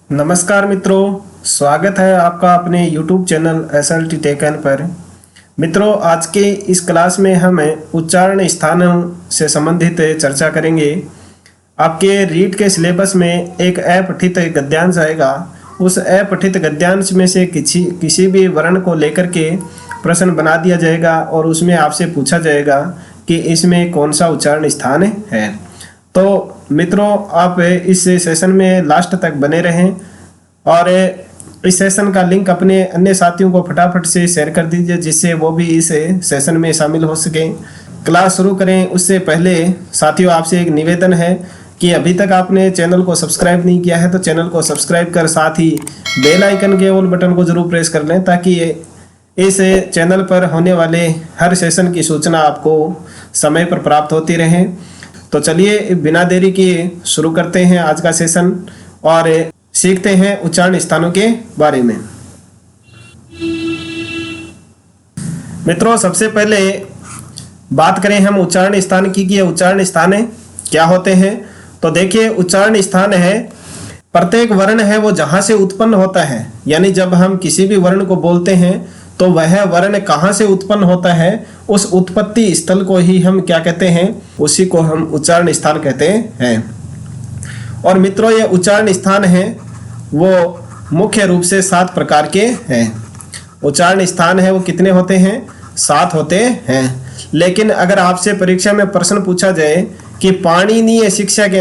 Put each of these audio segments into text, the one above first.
नमस्कार मित्रों, स्वागत है आपका अपने YouTube चैनल SLT टेकन पर। मित्रों, आज के इस क्लास में हम उच्चारण स्थानों से संबंधित चर्चा करेंगे। आपके रीट के सिलेबस में एक अपठित गद्यांश आएगा। उस अपठित गद्यांश में से किसी भी वर्ण को लेकर के प्रश्न बना दिया जाएगा और उसमें आपसे पूछा जाएगा कि इसमें कौन सा उच्चारण स्थान है। तो मित्रों, आप इस सेशन में लास्ट तक बने रहें और इस सेशन का लिंक अपने अन्य साथियों को फटाफट से शेयर कर दीजिए, जिससे वो भी इस सेशन में शामिल हो सकें। क्लास शुरू करें उससे पहले साथियों, आपसे एक निवेदन है कि अभी तक आपने चैनल को सब्सक्राइब नहीं किया है तो चैनल को सब्सक्राइब कर साथ ही बेल आइकन के ऑल बटन को जरूर प्रेस कर लें, ताकि इस चैनल पर होने वाले हर सेशन की सूचना आपको समय पर प्राप्त होती रहे। तो चलिए बिना देरी किए शुरू करते हैं आज का सेशन और सीखते हैं उच्चारण स्थानों के बारे में। मित्रों, सबसे पहले बात करें हम उच्चारण स्थान की कि उच्चारण स्थान क्या होते हैं। तो देखिए, उच्चारण स्थान है प्रत्येक वर्ण है वो जहां से उत्पन्न होता है, यानी जब हम किसी भी वर्ण को बोलते हैं तो वह वर्ण कहाँ से उत्पन्न होता है, उस उत्पत्ति स्थल को ही हम क्या कहते हैं, उसी को हम उच्चारण स्थान कहते हैं। और मित्रों, ये उच्चारण स्थान है वो मुख्य रूप से 7 प्रकार के हैं। उच्चारण स्थान है वो कितने होते हैं? 7 होते हैं। लेकिन अगर आपसे परीक्षा में प्रश्न पूछा जाए कि पाणिनीय शिक्षा के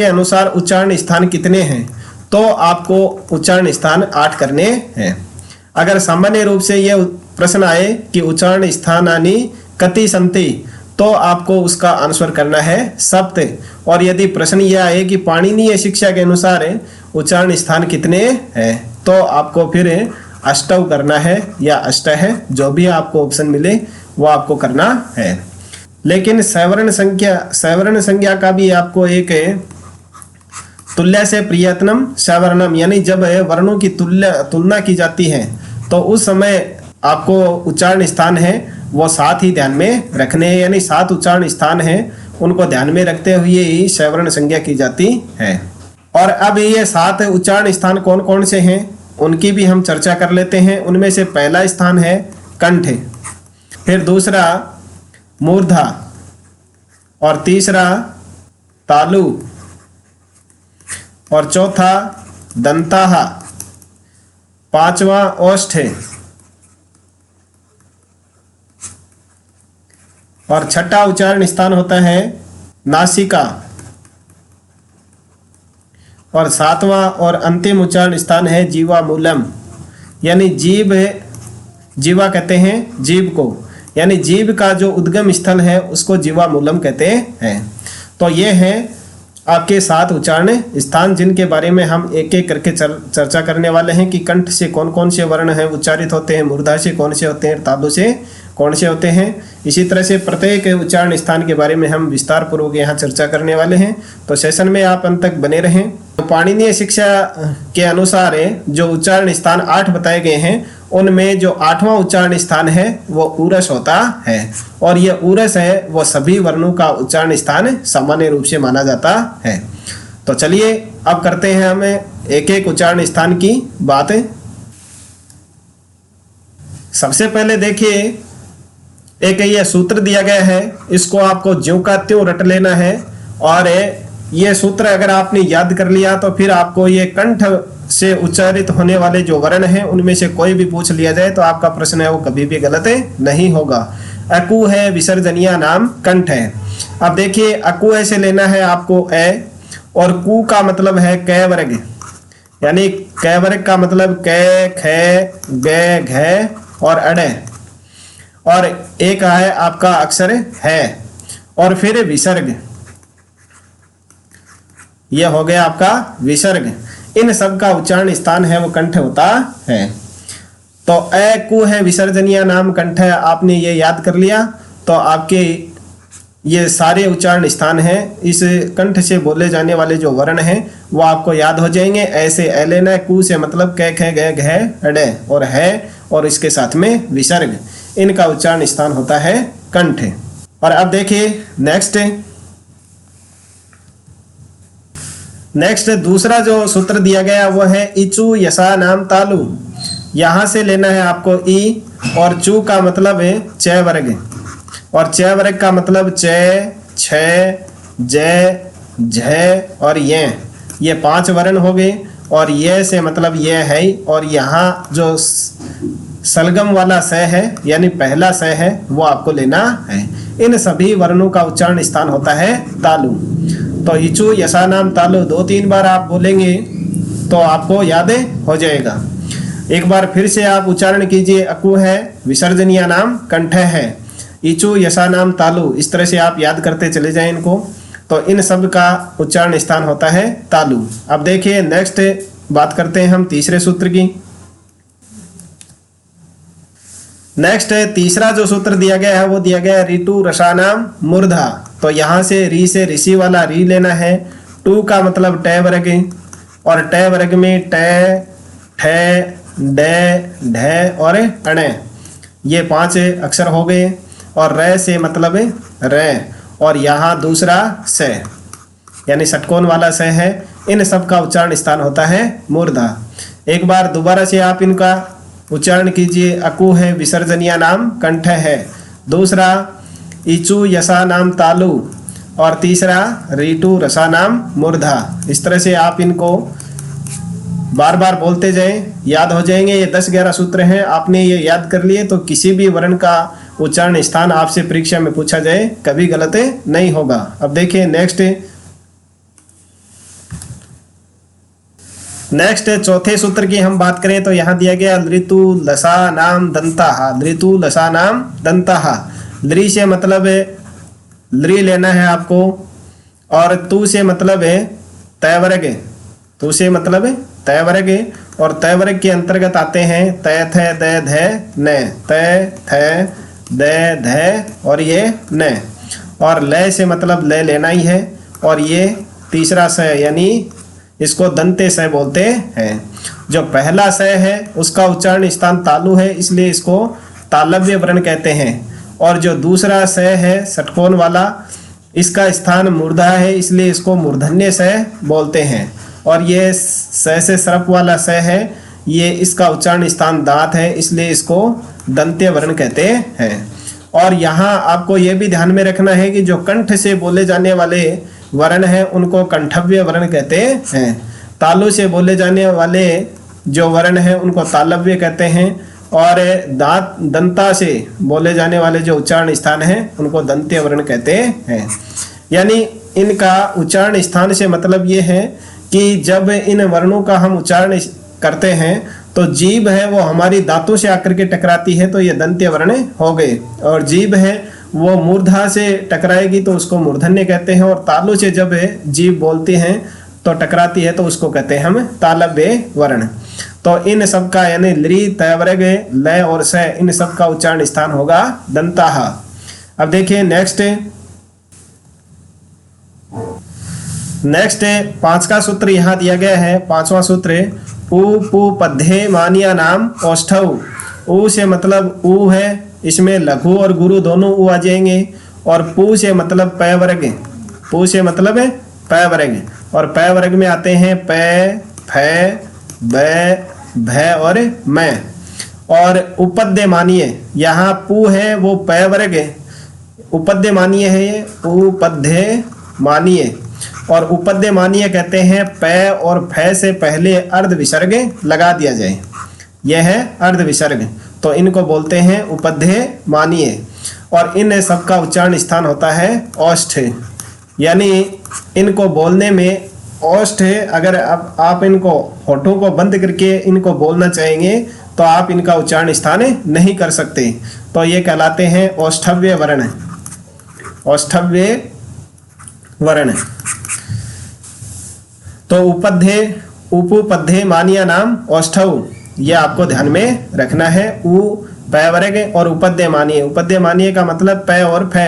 अनुसार उच्चारण स्थान कितने हैं, तो आपको उच्चारण स्थान 8 करने हैं। अगर सामान्य रूप से यह प्रश्न आए कि उच्चारण स्थानानि कति सन्ति, तो आपको उसका आंसर करना है 7। और यदि प्रश्न यह आए कि पाणिनीय शिक्षा के अनुसार उच्चारण स्थान कितने हैं, तो आपको फिर 8 करना है या 8 है, जो भी आपको ऑप्शन मिले वो आपको करना है। लेकिन सवर्ण संज्ञा का भी आपको एक तुल्य से प्रियतनम सवर्णम, यानी जब वर्णों की तुलना की जाती है तो उस समय आपको उच्चारण स्थान है वो 7 ही ध्यान में रखने हैं, यानी 7 उच्चारण स्थान हैं, उनको ध्यान में रखते हुए ही सवर्ण संज्ञा की जाती है। और अब ये 7 उच्चारण स्थान कौन कौन से हैं उनकी भी हम चर्चा कर लेते हैं। उनमें से पहला स्थान है कंठ, फिर दूसरा मूर्धा, और तीसरा तालु, और चौथा दंताः, पांचवा ओष्ठ, और छठा उच्चारण स्थान होता है नासिका, और 7वां और अंतिम उच्चारण स्थान है जीवामूलम, यानी जीवा कहते हैं जीव को, यानी जीव का जो उद्गम स्थल है उसको जीवामूलम कहते हैं। तो ये है आपके 7 उच्चारण स्थान, जिनके बारे में हम एक एक करके चर्चा करने वाले हैं कि कंठ से कौन कौन से वर्ण हैं उच्चारित होते हैं, मूर्धा से कौन से होते हैं, तालु से कौन से होते हैं। इसी तरह से प्रत्येक उच्चारण स्थान के बारे में हम विस्तार पूर्वक यहाँ चर्चा करने वाले हैं। तो सेशन में आप अंत तक बने रहें। तो पाणिनीय शिक्षा के अनुसार जो उच्चारण स्थान 8 बताए गए हैं, उनमें जो 8वां उच्चारण स्थान है वो ऊरस होता है, और ये ऊरस है वो सभी वर्णों का उच्चारण स्थान सामान्य रूप से माना जाता है। तो चलिए अब करते हैं हम एक एक उच्चारण स्थान की बात। सबसे पहले देखिए, एक ये सूत्र दिया गया है, इसको आपको ज्यों का त्यों रट लेना है। और ये सूत्र अगर आपने याद कर लिया तो फिर आपको ये कंठ से उच्चारित होने वाले जो वर्ण हैं उनमें से कोई भी पूछ लिया जाए तो आपका प्रश्न है वो कभी भी गलत नहीं होगा। अकु है विसर्जनीय नाम कंठ है। अब देखिए, अकु से लेना है आपको ए, और कु का मतलब है कै वर्ग, यानी कै वर्ग का मतलब कै, खे, गे, घे और अड़े, और एक है आपका अक्षर है, और फिर विसर्ग, यह हो गया आपका विसर्ग। इन सब का उच्चारण स्थान है वो कंठ होता है। तो ए कु है विसर्जनीय नाम कंठ है, आपने ये याद कर लिया तो आपके ये सारे उच्चारण स्थान हैं, इस कंठ से बोले जाने वाले जो वर्ण हैं वो आपको याद हो जाएंगे। ऐसे ए लेना है, कु से मतलब कै, खे, गे, घे, अड़े और है, और इसके साथ में विसर्ग, इनका उच्चारण स्थान होता है कंठ। और अब देखिए नेक्स्ट नेक्स्ट दूसरा जो सूत्र दिया गया वो है इचु यसा नाम तालु। यहाँ से लेना है आपको ई, और चू का मतलब है च वर्ग, और च वर्ग का मतलब च, छ, ज, झ और ये 5 वर्ण हो गए। और ये से मतलब ये है, और यहाँ जो सलगम वाला स है यानी पहला स है वो आपको लेना है। इन सभी वर्णों का उच्चारण स्थान होता है तालु। तो इचु यसा नाम तालु 2-3 बार आप बोलेंगे तो आपको याद हो जाएगा। एक बार फिर से आप उच्चारण कीजिए। अकु है विसर्जनीय नाम, कंठ है, इचु यसा नाम तालु, इस तरह से आप याद करते चले जाएं इनको। तो इन सब का उच्चारण स्थान होता है तालु। अब देखिए नेक्स्ट बात करते हैं हम तीसरे सूत्र की। नेक्स्ट तीसरा जो सूत्र दिया गया है वो दिया गया है ऋतु रसानाम मूर्धा। तो यहाँ से री से ऋषि वाला री लेना है। टू का मतलब ट वर्ग, और ट वर्ग में ट, ठ, ड, ढ और अण, ये 5 अक्षर हो गए। और र से मतलब र, और यहाँ दूसरा स यानी षटकोण वाला स है। इन सब का उच्चारण स्थान होता है मूर्धा। एक बार दोबारा से आप इनका उच्चारण कीजिए। अकु है विसर्जनीय नाम, कंठ है, दूसरा इचु यसा नाम तालु, और तीसरा ऋतु रसा नाम मूर्धा। इस तरह से आप इनको बार बार बोलते जाएं, याद हो जाएंगे। ये 10-11 सूत्र हैं, आपने ये याद कर लिए तो किसी भी वर्ण का उच्चारण स्थान आपसे परीक्षा में पूछा जाए कभी गलत नहीं होगा। अब देखिए नेक्स्ट चौथे सूत्र की हम बात करें तो यहाँ दिया गया ऋतु लसा नाम दंता। ऋतु लसा नाम दंता, लृ से मतलब है लृ लेना है आपको, और तू से मतलब है तय वर्ग, तू से मतलब है तय वर्ग, और तय वर्ग के अंतर्गत आते हैं तय थ द ध न, तय थ द ध और ये न, और लय से मतलब लय लेना ही है। और ये तीसरा स यानी इसको दंते स बोलते हैं। जो पहला स है उसका उच्चारण स्थान तालु है, इसलिए इसको तालव्य वर्ण कहते हैं। और जो दूसरा स है षटकोण वाला, इसका स्थान मूर्धा है, इसलिए इसको मूर्धन्य स बोलते हैं। और ये स से सर्प वाला स है, ये इसका उच्चारण स्थान दांत है, इसलिए इसको दंत्य वर्ण कहते हैं। और यहाँ आपको ये भी ध्यान में रखना है कि जो कंठ से बोले जाने वाले वर्ण है उनको कंठव्य वर्ण कहते हैं। तालु से बोले जाने वाले जो वर्ण है उनको तालव्य कहते हैं, और दंता से बोले जाने वाले जो उच्चारण स्थान है उनको दंत्य वर्ण कहते हैं। यानी इनका उच्चारण स्थान से मतलब ये है कि जब इन वर्णों का हम उच्चारण करते हैं तो जीभ है वो हमारी दांतों से आकर के टकराती है तो ये दंत्य वर्ण हो गए, और जीभ है वो मूर्धा से टकराएगी तो उसको मूर्धन्य कहते हैं, और तालु से जब जीभ बोलती हैं तो टकराती है तो उसको कहते हैं हम तालव्य वर्ण। तो इन सब का यानी लृ, तय वर्ग, लय और स, इन सब का उच्चारण स्थान होगा दंताः। अब देखिए नेक्स्ट 5वां सूत्र यहाँ दिया गया है। 5वां सूत्र उ पु पद्धे मानिया नाम औष्ठव। उ से मतलब उ है, इसमें लघु और गुरु दोनों उ आ जाएंगे, और पु से मतलब पै वर्ग, पु से मतलब है पै वर्ग, और पै वर्ग में आते हैं पै, फै, बै, भै और मैं। और उपद्य मानिए, यहाँ पु है वो पै वर्ग, उपद्य मानिए है ये उपद्य मानिए, और उपद्य मानिए कहते हैं पै और फै से पहले अर्ध विसर्ग लगा दिया जाए, यह है अर्ध विसर्ग, तो इनको बोलते हैं उपद्य मानिए। और इन सब का उच्चारण स्थान होता है औष्ठ, यानी इनको बोलने में औष्ठ है। अगर आप इनको होठों को बंद करके इनको बोलना चाहेंगे तो आप इनका उच्चारण स्थान नहीं कर सकते, तो ये कहलाते हैं औष्ठव्य वर्ण, औष्ठव्य वर्ण। तो उपध्य, उपपध्य मानिया नाम औष्ठव, यह आपको ध्यान में रखना है। उ पै वर्ग और उपद्य मानिए, उपद्य मानिए का मतलब पै और फै,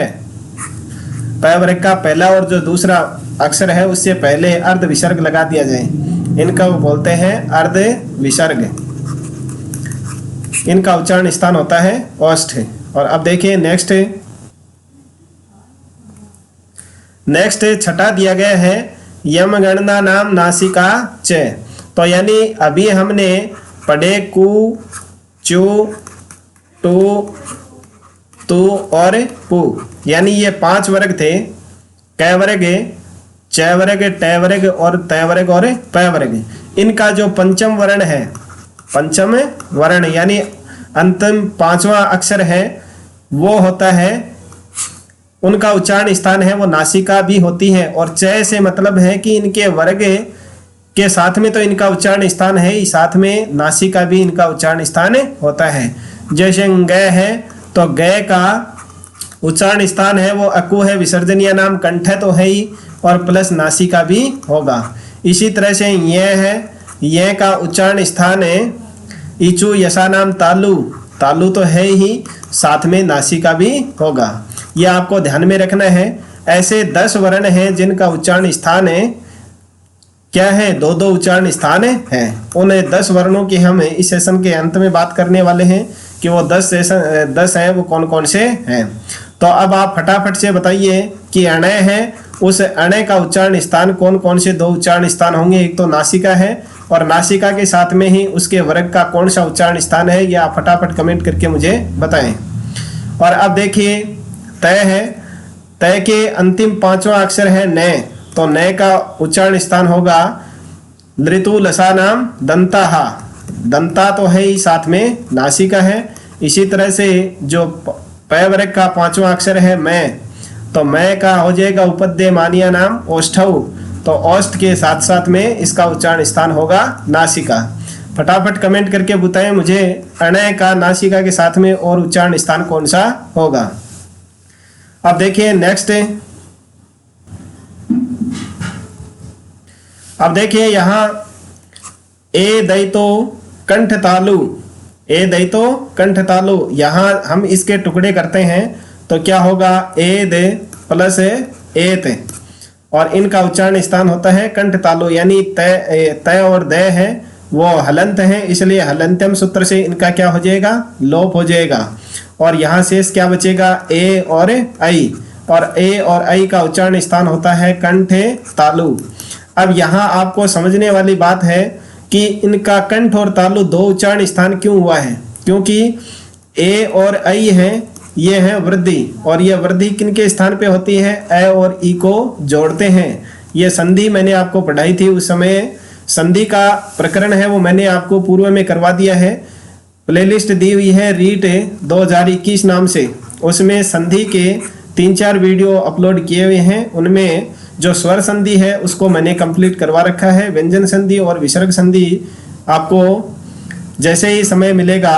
पै वर्ग का पहला और जो दूसरा अक्षर है उससे पहले अर्ध विसर्ग लगा दिया जाए, इनका वो बोलते हैं अर्ध विसर्ग। इनका उच्चारण स्थान होता है औष्ठ। और अब देखिए नेक्स्ट छठा दिया गया है यम गणना नाम नासिका च। तो यानी अभी हमने पढ़े कु, चु, टू, तु और पु, यानी ये 5 वर्ग थे। क वर्ग, च वर्ग, ट वर्ग और त वर्ग और प वर्ग। इनका जो पंचम वर्ण है, पंचम वर्ण यानी अंतिम 5वां अक्षर है, वो होता है, उनका उच्चारण स्थान है वो नासिका भी होती है। और च से मतलब है कि इनके वर्ग के साथ में तो इनका उच्चारण स्थान है ही, साथ में नासिका भी इनका उच्चारण स्थान होता है। जैसे ग है तो ग का उच्चारण स्थान है वो अकु है, विसर्जनीय नाम कंठ तो है ही, और प्लस नासिका भी होगा। इसी तरह से ये है, ये का उच्चारण स्थान है इचु यशा नाम तालु, तालु तो है ही, साथ में नासिका भी होगा। यह आपको ध्यान में रखना है। ऐसे 10 वर्ण हैं जिनका उच्चारण स्थान है क्या है, 2-2 उच्चारण स्थान है। उन 10 वर्णों की हम इस सेशन के अंत में बात करने वाले हैं कि वो 10 हैं वो कौन कौन से हैं। तो अब आप फटाफट से बताइए कि अणय है, उस अणय का उच्चारण स्थान कौन कौन से 2 उच्चारण स्थान होंगे। एक तो नासिका है और नासिका के साथ में ही उसके वर्ग का कौन सा उच्चारण स्थान है, यह आप फटाफट कमेंट करके मुझे बताएं। और अब देखिए तय है, तय के अंतिम 5वां अक्षर है न, तो न का उच्चारण स्थान होगा लृतु लसा नाम दंता, दंता तो है ही, साथ में नासिका है। इसी तरह से जो प वर्ग का 5वां अक्षर है मैं, तो मैं का हो जाएगा उपद्य मानिया नाम ओष्ठऊ, तो ओष्ठ के साथ साथ में इसका उच्चारण स्थान होगा नासिका। फटाफट कमेंट करके बताएं मुझे अणय का नासिका के साथ में और उच्चारण स्थान कौन सा होगा। अब देखिए नेक्स्ट, अब देखिए यहाँ ए दैतो कंठ तालु, ए दैतो कंठ तालु, यहाँ हम इसके टुकड़े करते हैं तो क्या होगा, ए दे प्लस एत, और इनका उच्चारण स्थान होता है कंठ तालु, यानी तय और द है वो हलंत है, इसलिए हलंत्यम सूत्र से इनका क्या हो जाएगा, लोप हो जाएगा। और यहाँ शेष क्या बचेगा, ए और आई, और ए और आई का उच्चारण स्थान होता है कंठ तालु। अब यहाँ आपको समझने वाली बात है कि इनका कंठ और तालु 2 उच्चारण स्थान क्यों हुआ है, क्योंकि ए और आई है, ये है वृद्धि, और ये वृद्धि किनके स्थान पे होती है, ए और ई को जोड़ते हैं। ये संधि मैंने आपको पढ़ाई थी, उस समय संधि का प्रकरण है वो मैंने आपको पूर्व में करवा दिया है, प्लेलिस्ट दी हुई है रीट 2021 नाम से, उसमें संधि के 3-4 वीडियो अपलोड किए हुए हैं। उनमें जो स्वर संधि है उसको मैंने कंप्लीट करवा रखा है, व्यंजन संधि और विसर्ग संधि आपको जैसे ही समय मिलेगा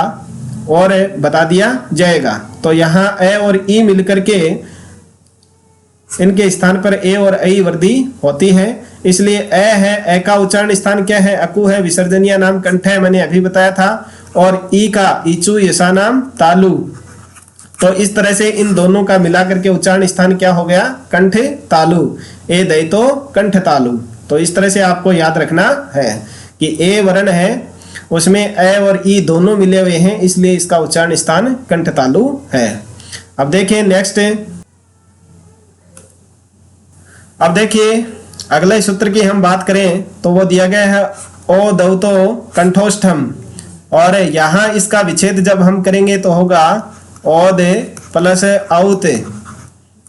और बता दिया जाएगा। तो यहाँ ए और ई मिलकर के इनके स्थान पर ए और आई वृद्धि होती है, इसलिए ए है, ए का उच्चारण स्थान क्या है, अकु है, विसर्जनीय नाम कंठ है, मैंने अभी बताया था, और ई का इचु यशा नाम तालु। तो इस तरह से इन दोनों का मिलाकर के उच्चारण स्थान क्या हो गया, कंठ तालु, ए दैतो कंठ तालु। तो इस तरह से आपको याद रखना है कि ए वर्ण है उसमें ए और ई दोनों मिले हुए हैं, इसलिए इसका उच्चारण स्थान कंठ तालु है। अब देखिए नेक्स्ट, अब देखिए अगले सूत्र की हम बात करें तो वो दिया गया है ओ दौतो कंठोष्ठम, और यहाँ इसका विच्छेद जब हम करेंगे तो होगा ओद प्लस औत।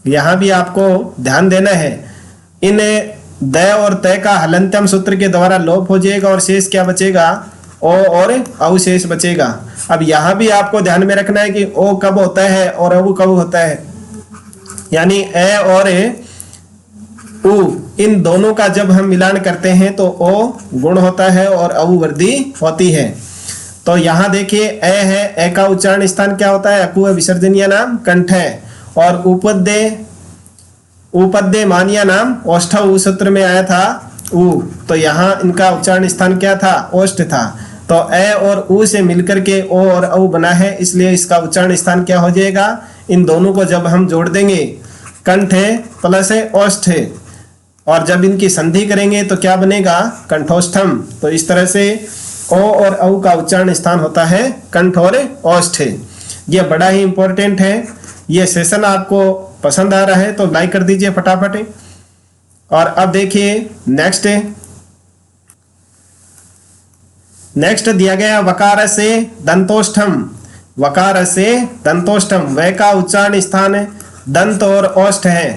यहाँ भी आपको ध्यान देना है, इन द और तय का हलंत्यम सूत्र के द्वारा लोप हो जाएगा और शेष क्या बचेगा, ओ और औ शेष बचेगा। अब यहाँ भी आपको ध्यान में रखना है कि ओ कब होता है और औ कब होता है, यानी ए और उ इन दोनों का जब हम मिलान करते हैं तो ओ गुण होता है और औ वृद्धि होती है। तो यहाँ देखिए ए है, ए का उच्चारण स्थान क्या होता है, अकु है, विसर्जनीय नाम कंठ है, और उपद्य मानिया नाम ओष्ठ सूत्र में आया था उ, तो यहाँ इनका उच्चारण स्थान क्या था, ओष्ठ था। तो ए और उ से मिलकर के ओ और औ बना है, इसलिए इसका उच्चारण स्थान क्या हो जाएगा, इन दोनों को जब हम जोड़ देंगे कंठ प्लस ओष्ठ, और जब इनकी संधि करेंगे तो क्या बनेगा, कंठोष्ठम। तो इस तरह से ओ और औ का उच्चारण स्थान होता है कंठ और ओष्ठ। ये बड़ा ही इंपॉर्टेंट है। ये सेशन आपको पसंद आ रहा है तो लाइक कर दीजिए फटाफट, और अब देखिए नेक्स्ट दिया गया वकार से दंतोष्ठम। वकार से दंतोष्ठम, व का उच्चारण स्थान दंत और ओष्ठ है,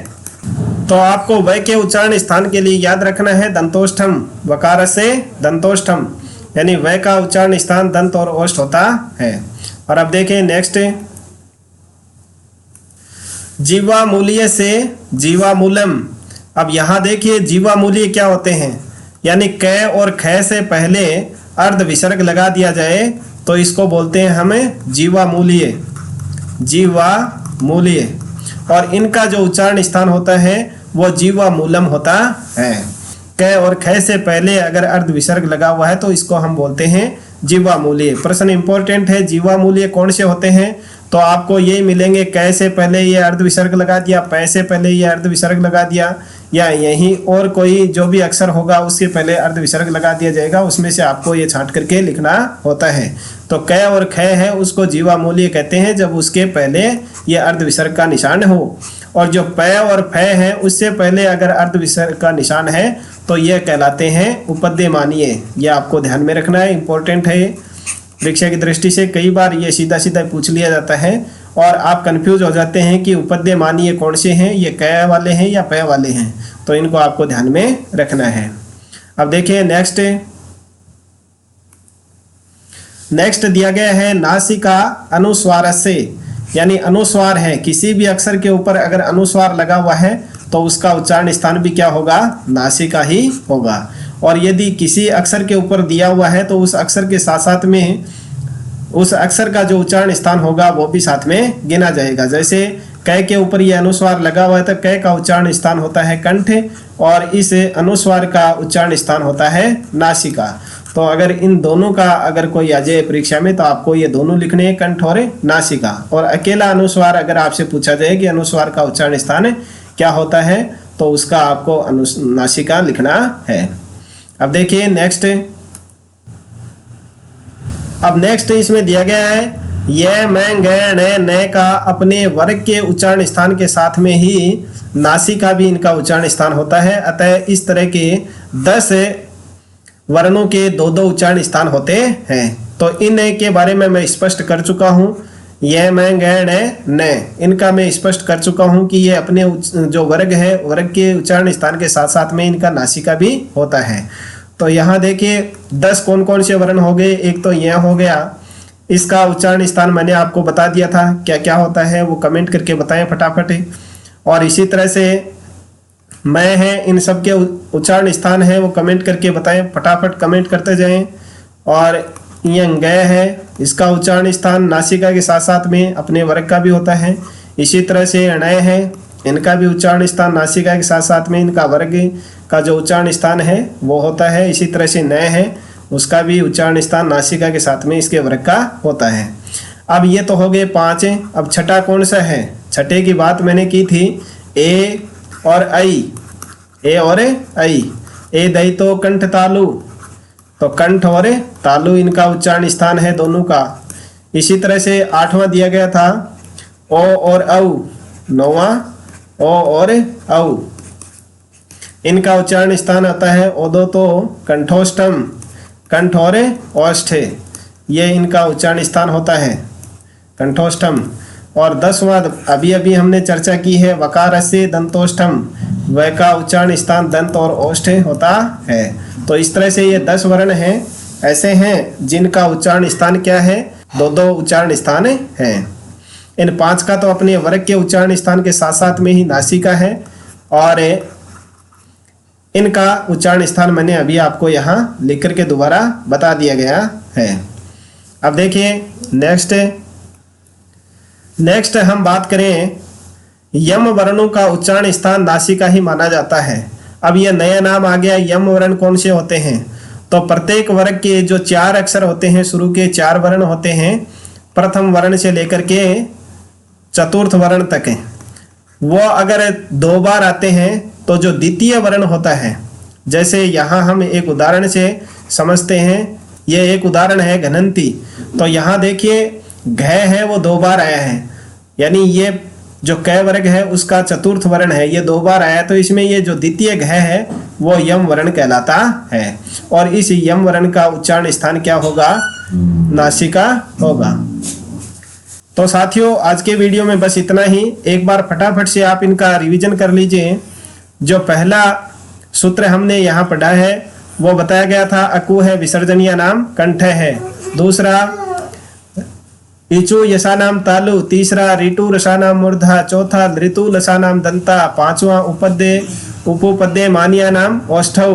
तो आपको व के उच्चारण स्थान के लिए याद रखना है दंतोष्ठम। वकार से दंतोष्ठम यानी व का उच्चारण स्थान दंत और ओष्ठ होता है। और अब देखें नेक्स्ट, जीवामूल्य से जीवामूलम। अब यहाँ देखिए जीवामूल्य क्या होते हैं, यानी क और ख से पहले अर्ध विसर्ग लगा दिया जाए तो इसको बोलते हैं हमें जीवामूल्य। जीवामूल्य, और इनका जो उच्चारण स्थान होता है वो जीवामूलम होता है। क और ख से पहले अगर अर्ध विसर्ग लगा हुआ है तो इसको हम बोलते हैं जीवामूल्य। प्रश्न इंपॉर्टेंट है, जीवामूल्य कौन से होते हैं, तो आपको ये मिलेंगे क से पहले ये अर्ध विसर्ग लगा दिया, प से पहले ये अर्ध विसर्ग लगा दिया, या यही और कोई जो भी अक्षर होगा उसके पहले अर्ध विसर्ग लगा दिया जाएगा, उसमें से आपको ये छांट करके लिखना होता है। तो क और ख है उसको जीवामूल्य कहते हैं जब उसके पहले ये अर्ध विसर्ग का निशान हो, और जो प और फ है उससे पहले अगर अर्ध विसर्ग का निशान है तो ये कहलाते हैं उपद्यमानीय। ये आपको ध्यान में रखना है, इंपॉर्टेंट है। परीक्षा की दृष्टि से कई बार ये सीधा सीधा पूछ लिया जाता है और आप कंफ्यूज हो जाते हैं कि उपद्यमानीय कौन से हैं, ये क वाले हैं या प वाले हैं, तो इनको आपको ध्यान में रखना है। अब देखिए नेक्स्ट दिया गया है नासिका अनुस्वार से, यानी अनुस्वार है, किसी भी अक्षर के ऊपर अगर अनुस्वार लगा हुआ है तो उसका उच्चारण स्थान भी क्या होगा, नासिका ही होगा। और यदि किसी अक्षर के ऊपर दिया हुआ है तो उस अक्षर के साथ साथ में उस अक्षर का जो उच्चारण स्थान होगा वो भी साथ में गिना जाएगा। जैसे क के ऊपर ये अनुस्वार लगा हुआ है तो क का उच्चारण स्थान होता है कंठ, और इस अनुस्वार का उच्चारण स्थान होता है नासिका। तो अगर इन दोनों का अगर कोई आ जाए परीक्षा में तो आपको ये दोनों लिखने हैं, कंठ और नासिका। और अकेला अनुस्वार अगर आपसे पूछा जाए कि अनुस्वार का उच्चारण स्थान क्या होता है तो उसका आपको नासिका लिखना है। अब देखिए नेक्स्ट इसमें दिया गया है ये मैं गए न का अपने वर्ग के उच्चारण स्थान के साथ में ही नासिका भी इनका उच्चारण स्थान होता है। अतः इस तरह के 10 वर्णों के 2-2 उच्चारण स्थान होते हैं। तो इन के बारे में मैं स्पष्ट कर चुका हूँ। यह मैं गए न इनका मैं स्पष्ट कर चुका हूँ कि ये अपने जो वर्ग है वर्ग के उच्चारण स्थान के साथ साथ में इनका नासिका भी होता है। तो यहाँ देखिए 10 कौन कौन से वर्ण हो गए। एक तो यह हो गया, इसका उच्चारण स्थान मैंने आपको बता दिया था क्या क्या होता है, वो कमेंट करके बताएं फटाफट। और इसी तरह से मैं है, इन सब के उच्चारण स्थान है वो कमेंट करके बताएं, फटाफट कमेंट करते जाएं। और यंग गए है, इसका उच्चारण स्थान नासिका के साथ साथ में अपने वर्ग का भी होता है। इसी तरह से अणय है, इनका भी उच्चारण स्थान नासिका के साथ साथ में इनका वर्ग का जो उच्चारण स्थान है वो होता है। इसी तरह से नय है, उसका भी उच्चारण स्थान नासिका के साथ में इसके वर्ग का होता है। अब ये तो हो गए 5। अब छठा कौन सा है, छठे की बात मैंने की थी, ए और ऐ। ए दई तो कंठ तालु, तो कंठ और तालु इनका उच्चारण स्थान है दोनों का। इसी तरह से 8वां दिया गया था ओ और औ, 9वां ओ और औ, इनका उच्चारण स्थान आता है ओदो तो कंठोष्ठम, कंठ और ओष्ठ, ये इनका उच्चारण स्थान होता है कंठोष्ठम। और 10वां अभी अभी हमने चर्चा की है वकार से दंतोष्ठम, वह का उच्चारण स्थान दंत और ओष्ठ होता है। तो इस तरह से ये 10 वर्ण हैं ऐसे हैं जिनका उच्चारण स्थान क्या है, 2-2 उच्चारण स्थान है। इन 5 का तो अपने वर्ग के उच्चारण स्थान के साथ साथ में ही नासिका है, और इनका उच्चारण स्थान मैंने अभी आपको यहाँ लिख करके दोबारा बता दिया गया है। अब देखिए नेक्स्ट हम बात करें, यम वर्णों का उच्चारण स्थान नासिका ही माना जाता है। अब यह नया नाम आ गया, यम वर्ण कौन से होते हैं, तो प्रत्येक वर्ग के जो 4 अक्षर होते हैं, शुरू के 4 वर्ण होते हैं, प्रथम वर्ण से लेकर के चतुर्थ वर्ण तक है, वो अगर 2 बार आते हैं तो जो द्वितीय वर्ण होता है, जैसे यहाँ हम एक उदाहरण से समझते हैं, ये एक उदाहरण है घनंती। तो यहाँ देखिए घ है वो 2 बार आया है, यानी ये जो क वर्ग है उसका चतुर्थ वर्ण है, ये 2 बार आया, तो इसमें ये जो द्वितीय घ है वो यम वर्ण कहलाता है। और इस यम वर्ण का उच्चारण स्थान क्या होगा? नासिका होगा। तो साथियों आज के वीडियो में बस इतना ही। एक बार फटाफट से आप इनका रिवीजन कर लीजिए। जो पहला सूत्र हमने यहाँ पढ़ा है वो बताया गया था, अकु है विसर्जनीय नाम, कंठ है। दूसरा इचु यशानाम तालु, तीसरा ऋतु रसानाम मूर्धा, चौथा ऋतु लसानाम दंता, पांचवा उपपद्य मानिया नाम ओष्ठौ,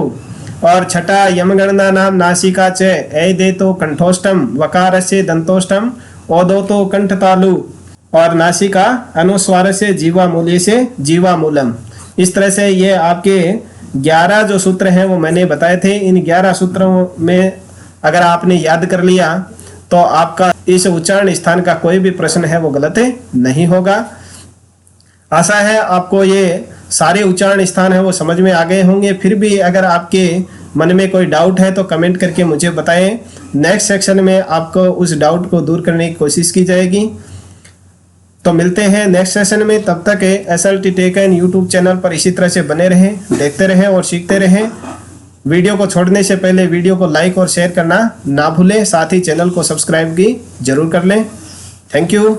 और छठा यमगणना नाम नासिका च, ऐ दे तो कंठोष्टम, वकार से दंतोष्टम, ओदो तो कंठ तालु, और नासिका अनुस्वार से जीवा मूल्य से जीवा मूलम। इस तरह से ये आपके 11 जो सूत्र हैं वो मैंने बताए थे। इन 11 सूत्रों में अगर आपने याद कर लिया तो आपका इस उच्चारण स्थान का कोई भी प्रश्न है वो गलत नहीं होगा। आशा है आपको ये सारे उच्चारण स्थान है वो समझ में आ गए होंगे। फिर भी अगर आपके मन में कोई डाउट है तो कमेंट करके मुझे बताएं। नेक्स्ट सेक्शन में आपको उस डाउट को दूर करने की कोशिश की जाएगी। तो मिलते हैं नेक्स्ट सेशन में। तब तक SLT tech an YouTube channel पर इसी तरह से बने रहें, देखते रहें और सीखते रहें। वीडियो को छोड़ने से पहले वीडियो को लाइक और शेयर करना ना भूलें। साथ ही चैनल को सब्सक्राइब भी जरूर कर लें। Thank you.